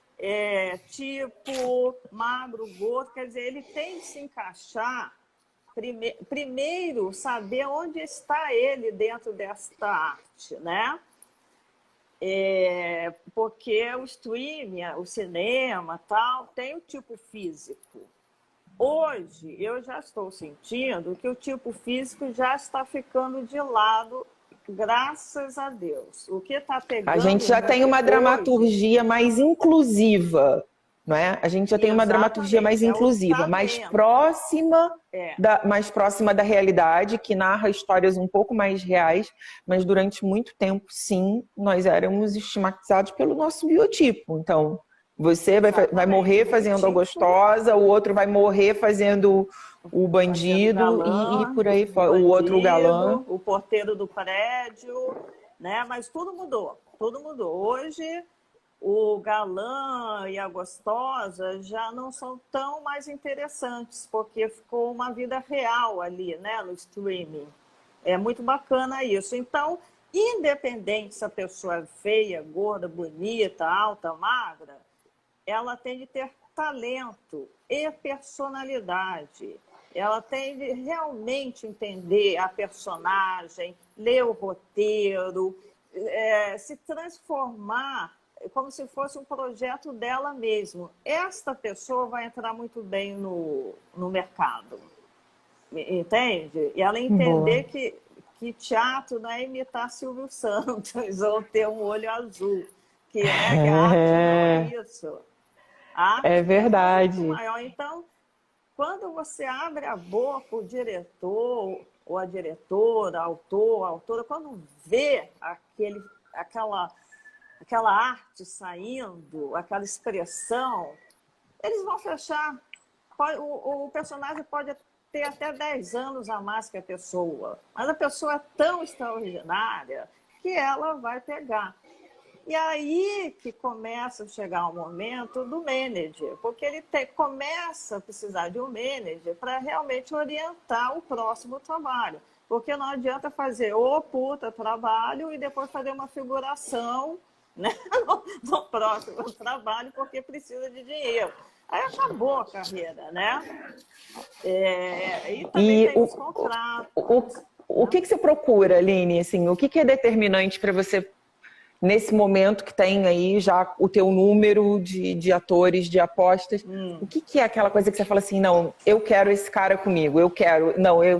tipo, magro, gordo, quer dizer, ele tem de se encaixar, primeiro saber onde está ele dentro desta arte, né? Porque o streaming, o cinema, tal, tem o tipo físico. Hoje, eu já estou sentindo que o tipo físico já está ficando de lado, graças a Deus. O que está pegando... A gente já tem uma dramaturgia mais inclusiva, não é? A gente já tem uma dramaturgia mais inclusiva, mais próxima da realidade, que narra histórias um pouco mais reais, mas durante muito tempo, sim, nós éramos estigmatizados pelo nosso biotipo. Então, você vai morrer fazendo a gostosa, o outro vai morrer fazendo o bandido galã, e por aí fora, o outro galã. O porteiro do prédio, né? Mas tudo mudou, tudo mudou. Hoje... o galã e a gostosa já não são tão mais interessantes, porque ficou uma vida real ali, né, no streaming. É muito bacana isso. Então, independente se a pessoa é feia, gorda, bonita, alta, magra, ela tem de ter talento e personalidade. Ela tem de realmente entender a personagem, ler o roteiro, se transformar como se fosse um projeto dela mesma. Esta pessoa vai entrar muito bem no mercado, entende? E ela entender que teatro não é imitar Silvio Santos ou ter um olho azul, que a arte não é isso. A arte É verdade. é muito maior. Então, quando você abre a boca, o diretor, ou a diretora, autor, a autora, quando vê aquela arte saindo, aquela expressão, eles vão fechar. O personagem pode ter até 10 anos a mais que a pessoa, mas a pessoa é tão extraordinária que ela vai pegar. E aí que começa a chegar o momento do manager, porque ele começa a precisar de um manager para realmente orientar o próximo trabalho. Porque não adianta fazer o puta trabalho e depois fazer uma figuração, né, no próximo trabalho, porque precisa de dinheiro. Aí acabou a carreira, né? E também tem os contratos. O que você procura, Aline? Assim, o que é determinante para você, nesse momento que tem aí já o teu número de atores, de apostas, o que é aquela coisa que você fala assim, não, eu quero esse cara comigo, eu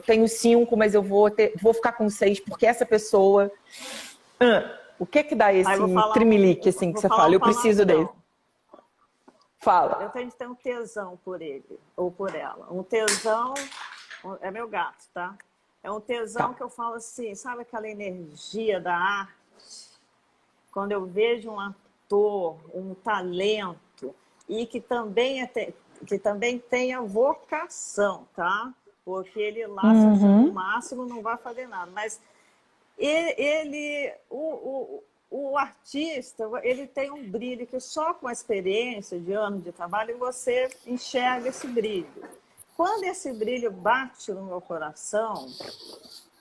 tenho 5, mas eu vou ficar com 6, porque essa pessoa... o que dá esse trimelique, assim, que você fala, eu preciso dele? Fala. Eu tenho que ter um tesão por ele, ou por ela. Um tesão, é meu gato, tá? É um tesão que eu falo assim, sabe aquela energia da arte? Quando eu vejo um ator, um talento, e que também tenha vocação, tá? Porque ele lá, se achando o máximo, não vai fazer nada. Mas o artista, ele tem um brilho que só com a experiência de anos de trabalho você enxerga esse brilho. Quando esse brilho bate no meu coração,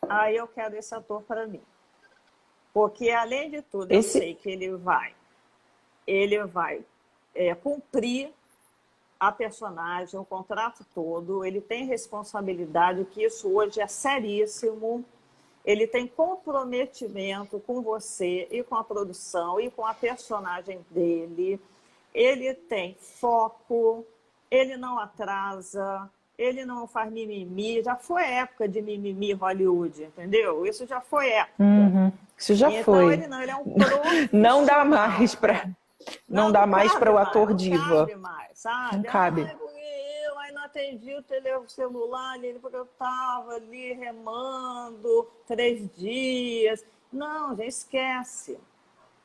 aí eu quero esse ator para mim. Porque, além de tudo, eu sei que ele vai cumprir a personagem, o contrato todo, ele tem responsabilidade, que isso hoje é seríssimo, ele tem comprometimento com você e com a produção e com a personagem dele, ele tem foco, ele não atrasa, ele não faz mimimi, já foi época de mimimi Hollywood, entendeu? Isso já foi época. Isso já foi. Ele é um profissional. Não dá mais para... Não dá mais para o ator diva. Não cabe mais, sabe? Não cabe. Eu aí não atendi o celular porque eu estava ali remando 3 dias. Não, já esquece.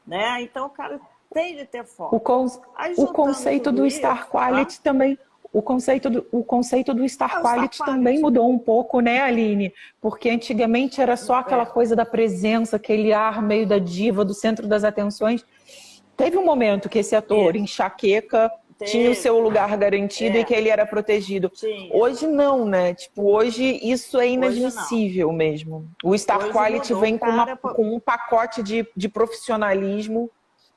Né? Então o cara tem de ter foco. O conceito do Star Quality também... O conceito do Star Quality também mudou um pouco, né, Aline? Porque antigamente era só aquela coisa da presença, aquele ar meio da diva, do centro das atenções. Teve um momento que esse ator, enxaqueca, tinha o seu lugar garantido e que ele era protegido. Hoje não, né? Tipo, hoje isso é inadmissível mesmo. O Star Quality vem com um pacote de profissionalismo,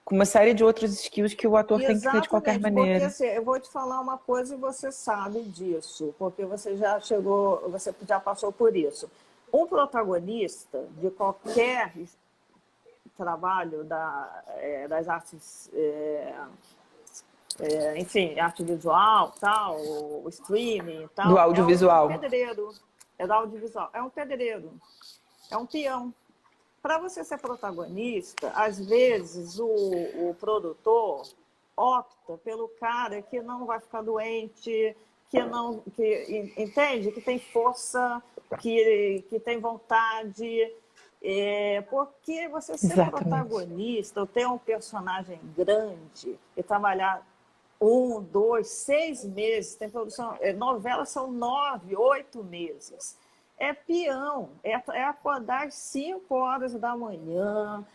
com uma série de outros skills que o ator tem que ter de qualquer maneira. Porque assim, eu vou te falar uma coisa e você sabe disso, porque você já passou por isso. Um protagonista de qualquer trabalho das artes, enfim, arte visual, tal, o streaming, tal, do audiovisual. É um pedreiro, é do audiovisual, é um pedreiro, é um peão. Para você ser protagonista, às vezes o produtor opta pelo cara que não vai ficar doente, entende? Que tem força, que tem vontade. Porque você ser protagonista, ou ter um personagem grande e trabalhar 1, 2, 6 meses, tem produção, novelas são 9, 8 meses. É peão, é acordar às 5 horas da manhã,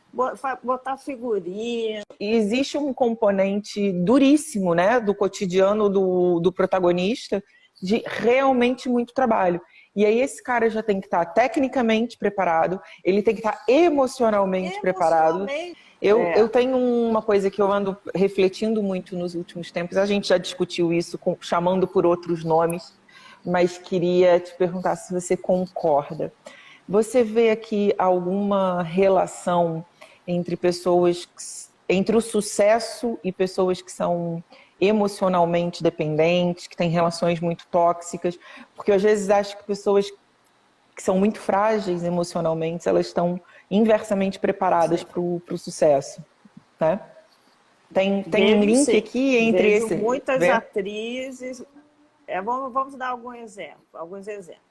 botar figurinha. E existe um componente duríssimo, né, do cotidiano do protagonista, de realmente muito trabalho. E aí esse cara já tem que estar tecnicamente preparado, ele tem que estar emocionalmente preparado. Eu tenho uma coisa que eu ando refletindo muito nos últimos tempos, a gente já discutiu isso chamando por outros nomes, mas queria te perguntar se você concorda. Você vê aqui alguma relação entre pessoas, entre o sucesso e pessoas que são emocionalmente dependentes, que têm relações muito tóxicas? Porque eu, às vezes, acho que pessoas que são muito frágeis emocionalmente, elas estão inversamente preparadas para o sucesso, né? Tem um link sim. aqui entre Vejo esse... muitas atrizes... vamos dar alguns exemplos.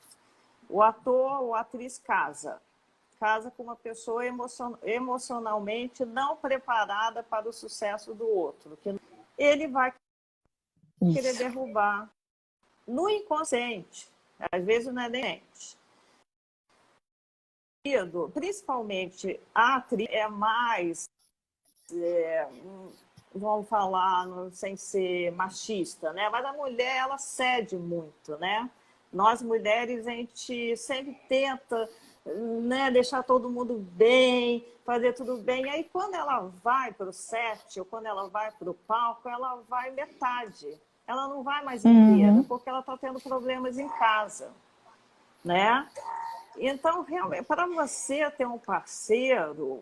O ator ou a atriz casa com uma pessoa emocionalmente não preparada para o sucesso do outro. Que ele vai querer derrubar no inconsciente. Às vezes não é nem mente. Principalmente a atriz é mais, vamos falar sem ser machista, né? Mas a mulher, ela cede muito, né? Nós mulheres, a gente sempre tenta, né, deixar todo mundo bem, fazer tudo bem. E aí, quando ela vai para o set, ou quando ela vai para o palco, ela vai metade. Ela não vai mais inteira, porque ela está tendo problemas em casa, né? Então, realmente, para você ter um parceiro,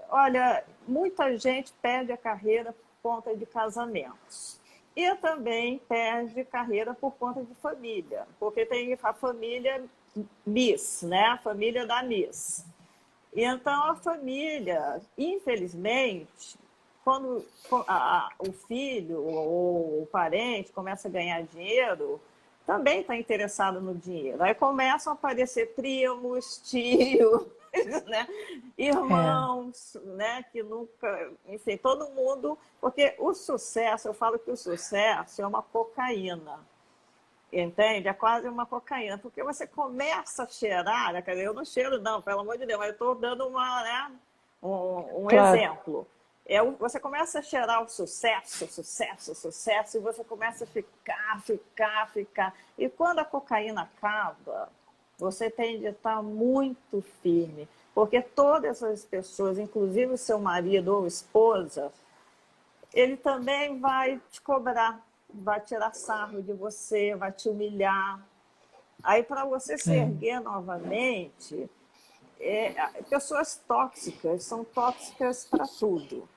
olha, muita gente perde a carreira por conta de casamentos. E também perde carreira por conta de família, porque tem a família Miss, né? A família da Miss. E então a família, infelizmente, quando o filho ou o parente começa a ganhar dinheiro, também está interessado no dinheiro. Aí começam a aparecer primos, tios, né? Irmãos, né? Que nunca... Enfim, todo mundo... Porque o sucesso, eu falo que o sucesso é uma cocaína. Entende? É quase uma cocaína. Porque você começa a cheirar... Quer dizer, eu não cheiro não, pelo amor de Deus, mas eu estou dando um claro. exemplo. Você começa a cheirar o sucesso, e você começa a ficar. E quando a cocaína acaba, você tende a estar muito firme, porque todas as pessoas, inclusive o seu marido ou esposa, ele também vai te cobrar, vai tirar sarro de você, vai te humilhar. Aí, para você se erguer novamente, pessoas tóxicas são tóxicas para tudo.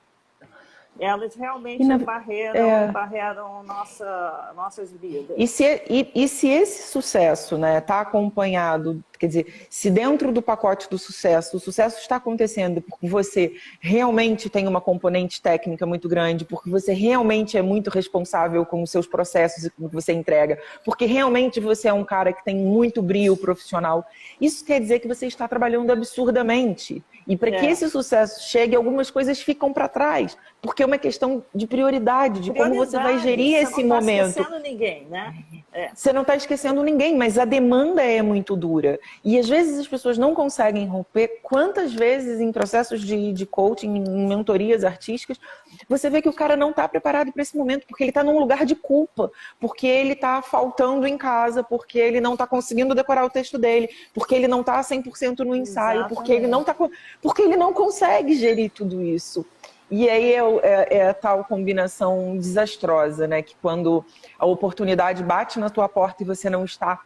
Elas realmente barreram nossas vidas. E se esse sucesso, né, está acompanhado, quer dizer, se dentro do pacote do sucesso, o sucesso está acontecendo porque você realmente tem uma componente técnica muito grande, porque você realmente é muito responsável com os seus processos e com o que você entrega, porque realmente você é um cara que tem muito brio profissional, isso quer dizer que você está trabalhando absurdamente. E para que esse sucesso chegue, algumas coisas ficam para trás, porque é uma questão de prioridade, de como você vai gerir esse momento. Você não está esquecendo ninguém, né? Você não está esquecendo ninguém, mas a demanda é muito dura. E às vezes as pessoas não conseguem romper. Quantas vezes em processos de coaching, em mentorias artísticas, você vê que o cara não está preparado para esse momento, porque ele está num lugar de culpa, porque ele está faltando em casa, porque ele não está conseguindo decorar o texto dele, porque ele não está 100% no ensaio, porque ele não consegue gerir tudo isso. E aí é a tal combinação desastrosa, né? Que quando a oportunidade bate na tua porta e você não está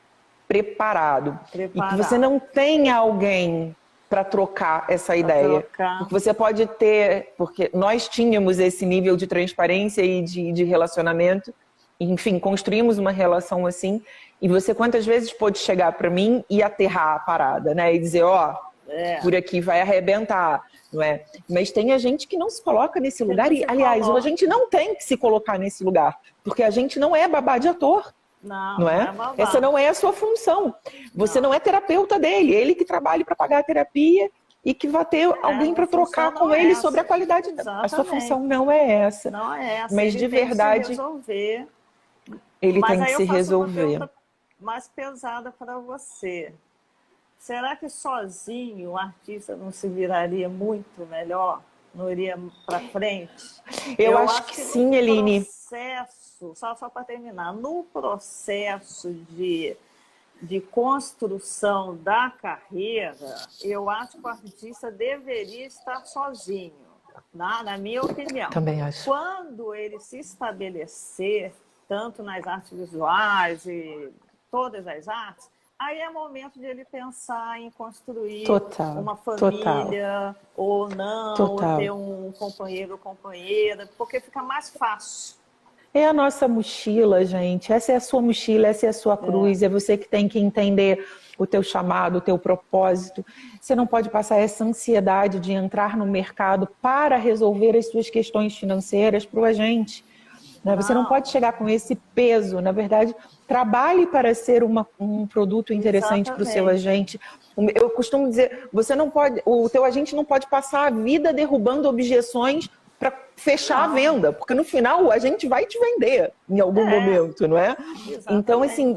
preparado. E que você não tem alguém para trocar essa ideia. Porque você pode ter... Porque nós tínhamos esse nível de transparência e de relacionamento. Enfim, construímos uma relação assim. E você quantas vezes pôde chegar para mim e aterrar a parada, né? E dizer, por aqui vai arrebentar. Não é? Mas tem a gente que não se coloca nesse lugar e, aliás, a gente não tem que se colocar nesse lugar, porque a gente não é babá de ator. Não é? Essa não é a sua função. Você não é terapeuta dele, ele que trabalha para pagar a terapia e que vai ter alguém para trocar com ele sobre a qualidade. A sua função não é essa. Não é essa. Mas de verdade, ele tem que se resolver. Uma pergunta mais pesada para você. Será que sozinho o artista não se viraria muito melhor? Não iria para frente? Eu acho que sim, Eline. Só para terminar, no processo de de construção da carreira, eu acho que o artista deveria estar sozinho, na minha opinião. Também acho. Quando ele se estabelecer, tanto nas artes visuais e todas as artes, aí é momento de ele pensar em construir uma família, ou não, ou ter um companheiro ou companheira, porque fica mais fácil. É a nossa mochila, gente. Essa é a sua mochila, essa é a sua cruz. É você que tem que entender o teu chamado, o teu propósito. Você não pode passar essa ansiedade de entrar no mercado para resolver as suas questões financeiras para o agente. Né? Você não pode chegar com esse peso. Na verdade, trabalhe para ser um produto interessante para o seu agente. Eu costumo dizer, você não pode, o teu agente não pode passar a vida derrubando objeções para fechar a venda, porque no final o agente vai te vender em algum momento, não é? Exatamente. Então, assim,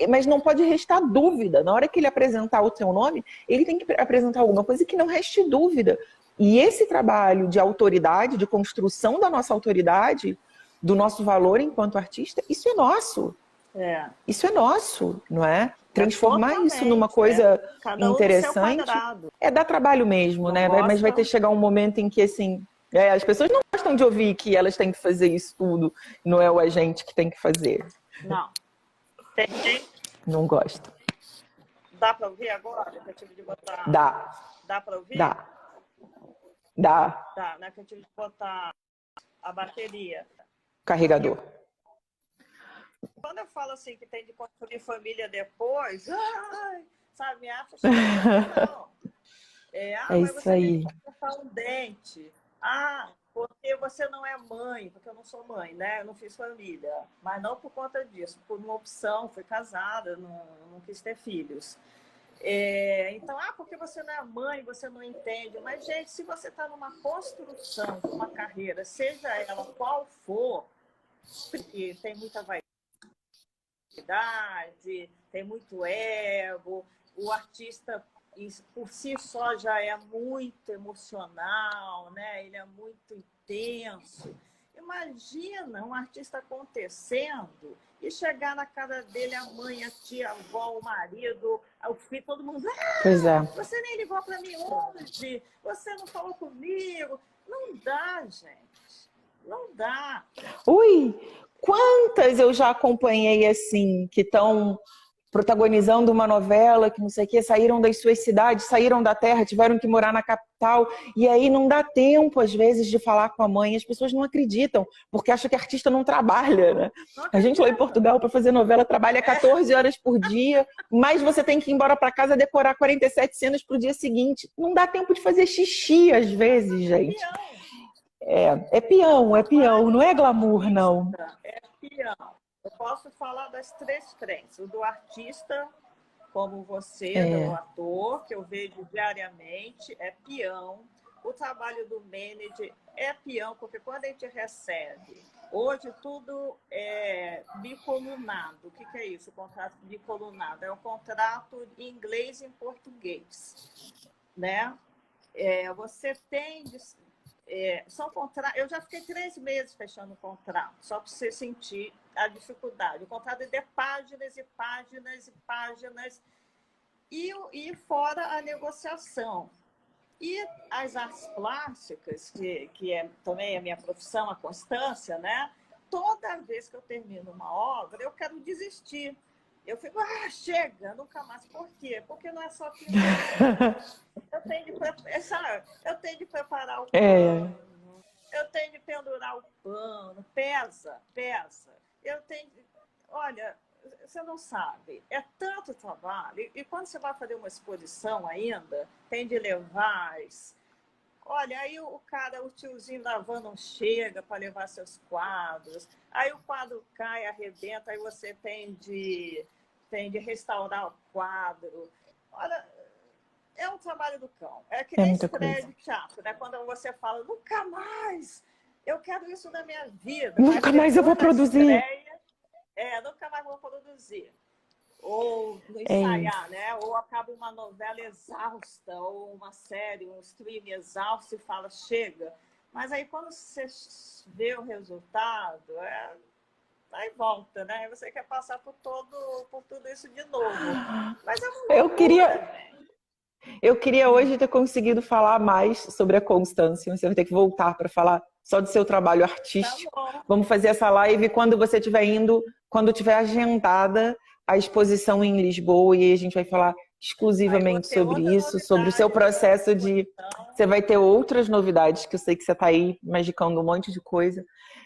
mas não pode restar dúvida. Na hora que ele apresentar o seu nome, ele tem que apresentar alguma coisa que não reste dúvida. E esse trabalho de autoridade, de construção da nossa autoridade, do nosso valor enquanto artista, isso é nosso. Isso é nosso, não é? Transformar isso numa coisa interessante é dar trabalho mesmo, né? Mas vai ter que chegar um momento em que, assim, as pessoas não gostam de ouvir que elas têm que fazer isso tudo, não é o agente que tem que fazer. Não. Não gosto. Dá para ouvir agora? Que eu tive de botar... Dá para ouvir? Dá. Tá, né? Que eu tive de botar a bateria. Carregador. Quando eu falo assim que tem de construir família depois, sabe, me acha não. Mas isso você aí. tem que cortar um dente. Porque você não é mãe, porque eu não sou mãe, né? Eu não fiz família. Mas não por conta disso, por uma opção, fui casada, não quis ter filhos. Então, porque você não é mãe, você não entende. Mas, gente, se você está numa construção de uma carreira, seja ela qual for, porque tem muita vaidade, tem muito ego, o artista por si só já é muito emocional, né? Ele é muito intenso. Imagina um artista acontecendo e chegar na casa dele a mãe, a tia, a avó, o marido, o filho, todo mundo... Pois é. Você nem ligou para mim hoje, você não falou comigo. Não dá, gente. Não dá. Ui, quantas eu já acompanhei assim, que estão protagonizando uma novela, que não sei o que, saíram das suas cidades, saíram da terra, tiveram que morar na capital, e aí não dá tempo, às vezes, de falar com a mãe. As pessoas não acreditam, porque acham que artista não trabalha, né? A gente lá em Portugal, para fazer novela, trabalha 14 horas por dia, mas você tem que ir embora para casa decorar 47 cenas para o dia seguinte. Não dá tempo de fazer xixi, às vezes, gente. É peão, não é glamour, não. É peão. Eu posso falar das três frentes. O do artista, como você, do ator, que eu vejo diariamente, é peão. O trabalho do manager é peão, porque quando a gente recebe, hoje tudo é bicolunado. O que é isso, o contrato bicolunado? É um contrato em inglês e em português, né? Você tem... eu já fiquei 3 meses fechando o contrato, só para você sentir a dificuldade. O contrato é de páginas e páginas e páginas, e fora a negociação. E as artes plásticas, que também é a minha profissão, a constância, né? Toda vez que eu termino uma obra, eu quero desistir. Eu fico, chega, nunca mais. Por quê? Porque não é só que eu tenho de preparar o pano, eu tenho de pendurar o pano, pesa. Olha, você não sabe, é tanto trabalho. E quando você vai fazer uma exposição ainda, tem de levar. Olha, aí o tiozinho da van não chega para levar seus quadros. Aí o quadro cai, arrebenta, aí você tem de restaurar o quadro. Olha, é um trabalho do cão. É que nem estreia de teatro, né? Quando você fala, nunca mais, eu quero isso na minha vida. Nunca mais eu vou produzir. Nunca mais vou produzir. Ou ensaiar, né? Ou acaba uma novela exausta, ou uma série, um stream exausto e fala, chega. Mas aí quando você vê o resultado, aí volta, né? Aí você quer passar por tudo isso de novo. Mas é uma Eu loucura, queria, gente. eu queria hoje ter conseguido falar mais sobre a constância. Você vai ter que voltar para falar só do seu trabalho Tá artístico. bom. Vamos fazer essa live quando você estiver indo, quando tiver agendada a exposição em Lisboa, e aí a gente vai falar Aí vou exclusivamente ter sobre outra isso, sobre o seu novidade da processo de. exposição. Você vai ter outras novidades, que eu sei que você está aí magicando um monte de coisa.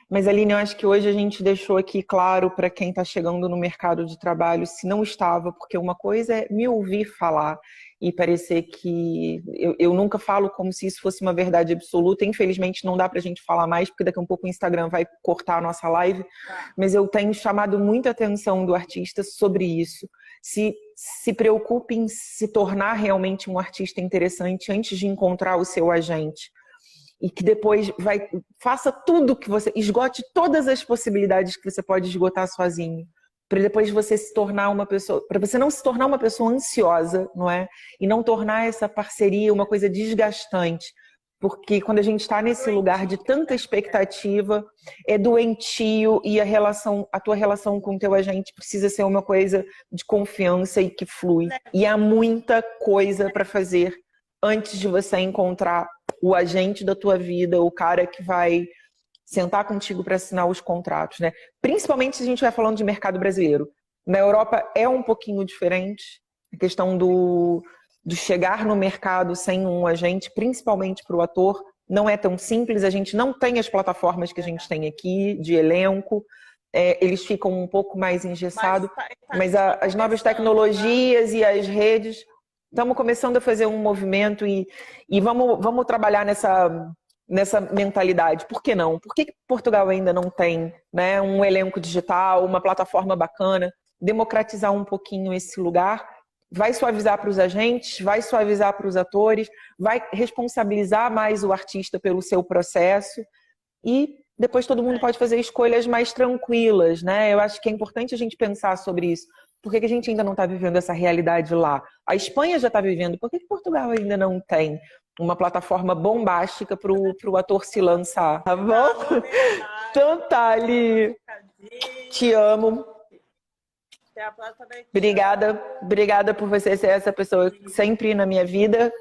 Mas, Aline, eu acho que hoje a gente deixou aqui claro para quem está chegando no mercado de trabalho, se não estava, porque uma coisa é me ouvir falar e parecer que eu nunca falo como se isso fosse uma verdade absoluta. Infelizmente, não dá para a gente falar mais, porque daqui a um pouco o Instagram vai cortar a nossa live. Tá. Mas eu tenho chamado muita atenção do artista sobre isso. Se preocupe em se tornar realmente um artista interessante antes de encontrar o seu agente. E que depois faça tudo que você, esgote todas as possibilidades que você pode esgotar sozinho, para depois você se tornar uma pessoa, para você não se tornar uma pessoa ansiosa, não é? E não tornar essa parceria uma coisa desgastante, porque quando a gente está nesse lugar de tanta expectativa, é doentio, e a tua relação com o teu agente precisa ser uma coisa de confiança e que flui. E há muita coisa para fazer antes de você encontrar o agente da tua vida, o cara que vai sentar contigo para assinar os contratos, né? Principalmente se a gente vai falando de mercado brasileiro. Na Europa é um pouquinho diferente, a questão do chegar no mercado sem um agente, principalmente para o ator, não é tão simples. A gente não tem as plataformas que a gente tem aqui, de elenco. Eles ficam um pouco mais engessados, mas as novas tecnologias e as redes... Estamos começando a fazer um movimento e vamos trabalhar nessa mentalidade. Por que não? Por que Portugal ainda não tem, né, um elenco digital, uma plataforma bacana? Democratizar um pouquinho esse lugar. Vai suavizar para os agentes, vai suavizar para os atores, vai responsabilizar mais o artista pelo seu processo e depois todo mundo pode fazer escolhas mais tranquilas, né? Eu acho que é importante a gente pensar sobre isso. Por que a gente ainda não está vivendo essa realidade lá? A Espanha já está vivendo, por que Portugal ainda não tem uma plataforma bombástica para o ator se lançar? Tá bom? Então tá, Ali. Te amo. Obrigada por você ser essa pessoa sempre na minha vida.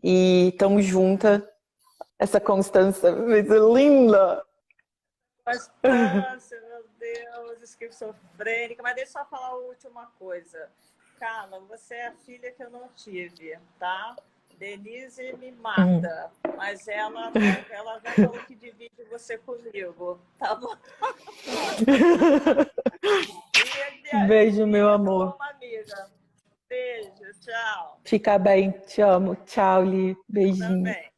E tamo junta. Essa constância linda. Constância, meu Deus, esquizofrênica. Mas deixa eu só falar a última coisa. Carla, você é a filha que eu não tive, tá? Denise me mata, mas ela já falou que divide você comigo, tá bom? Beijo, meu amor. Uma amiga. Beijo, tchau. Fica bem, te amo. Tchau, Li. Beijinho. Também.